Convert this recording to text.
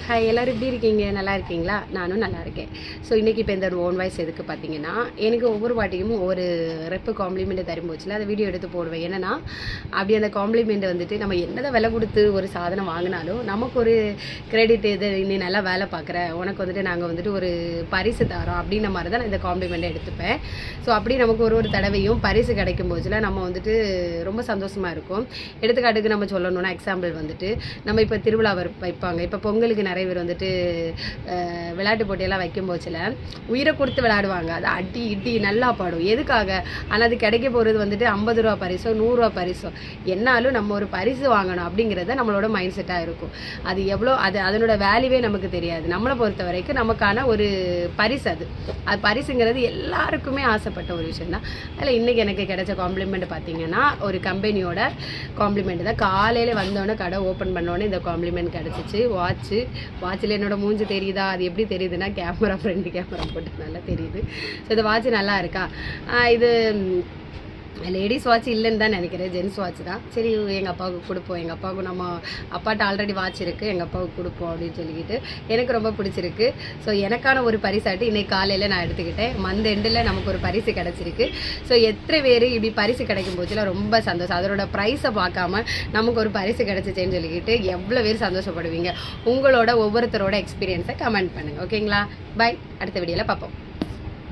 Hi, எல்லோரும் எப்படி இருக்கீங்க? நல்லா இருக்கீங்களா? நானும் நல்லா இருக்கேன். ஸோ இன்றைக்கி இப்போ இந்த ஓன் வாய்ஸ் எதுக்கு பார்த்தீங்கன்னா, எனக்கு ஒவ்வொரு வாட்டியும் ஒவ்வொரு ரெப்பு காம்ப்ளிமெண்ட்டு தரும்போச்சுல அதை வீடியோ எடுத்து போடுவேன். ஏன்னா அப்படி அந்த காம்ப்ளிமெண்ட் வந்துட்டு நம்ம என்னதான் விலை கொடுத்து ஒரு சாதனம் வாங்கினாலும் நமக்கு ஒரு கிரெடிட் இது, நீ நல்லா வேலை பார்க்குற, உனக்கு வந்துட்டு நாங்கள் வந்துட்டு ஒரு பரிசு தரோம் அப்படின்ற மாதிரி தான் நான் இந்த காம்ப்ளிமெண்ட்டை எடுத்துப்பேன். ஸோ அப்படி நமக்கு ஒரு தடவையும் பரிசு கிடைக்கும் போச்சுல நம்ம வந்துட்டு ரொம்ப சந்தோஷமாக இருக்கும். எடுத்துக்காட்டுக்கு நம்ம சொல்லணும்னா எக்ஸாம்பிள் வந்துட்டு நம்ம இப்போ திருவிழா வைப்பாங்க. இப்போ பொங்கலுக்கு நிறைய பேர் வந்துட்டு விளையாட்டு போட்டியெல்லாம் வைக்கும் போச்சில் உயிரை கொடுத்து விளையாடுவாங்க. அது அடி இடி நல்லா பாடும். எதுக்காக? ஆனால் அது கிடைக்க போகிறது வந்துட்டு 50 ரூபா பரிசோ 100 ரூபா பரிசோ, என்னாலும் நம்ம ஒரு பரிசு வாங்கணும் அப்படிங்கிறத நம்மளோட மைண்ட் செட்டாக இருக்கும். அது எவ்வளோ அதனோட வேல்யூவே நமக்கு தெரியாது. நம்மளை பொறுத்த வரைக்கும் நமக்கான ஒரு பரிசு அது பரிசுங்கிறது எல்லாருக்குமே ஆசைப்பட்ட ஒரு விஷயம் தான். அதில் இன்றைக்கி எனக்கு கிடைச்ச காம்ப்ளிமெண்ட் பார்த்திங்கன்னா ஒரு கம்பெனியோட காம்ப்ளிமெண்ட் தான். காலையில் வந்தோடனே கடை ஓப்பன் பண்ணோடனே இந்த காம்ப்ளிமெண்ட் கிடச்சிச்சு. வாட்சில் என்னோட மூஞ்சி தெரியுதா? அது எப்படி தெரியுதுன்னா ஃப்ரண்ட் கேமரா போட்டு நல்லா தெரியுது. ஸோ இந்த வாட்ச் நல்லா இருக்கா? இது லேடிஸ் வாட்ச் இல்லைன்னு தான் நினைக்கிறேன், ஜென்ஸ் வாட்ச் தான். சரி, எங்கள் அப்பாவுக்கு கொடுப்போம், எங்கள் அப்பாவுக்கு நம்ம அப்பாட்ட ஆல்ரெடி வாட்ச் இருக்குது, எங்கள் அப்பாவுக்கு கொடுப்போம் அப்படின்னு சொல்லிக்கிட்டு எனக்கு ரொம்ப பிடிச்சிருக்கு. ஸோ எனக்கான ஒரு பரிசாட்டு இன்றைக்கி காலையில் நான் எடுத்துக்கிட்டேன். மந்த் எண்டில் நமக்கு ஒரு பரிசு கிடச்சிருக்கு. ஸோ எத்தனை பேர் இப்படி பரிசு கிடைக்கும் போச்சுல ரொம்ப சந்தோஷம். அதோட ப்ரைஸை பார்க்காம நமக்கு ஒரு பரிசு கிடச்சிச்சேன்னு சொல்லிக்கிட்டு எவ்வளோ பேர் சந்தோஷப்படுவீங்க. உங்களோட ஒவ்வொருத்தரோட எக்ஸ்பீரியன்ஸை கமெண்ட் பண்ணுங்கள். ஓகேங்களா? பை. அடுத்த வீடியோவில் பார்ப்போம்.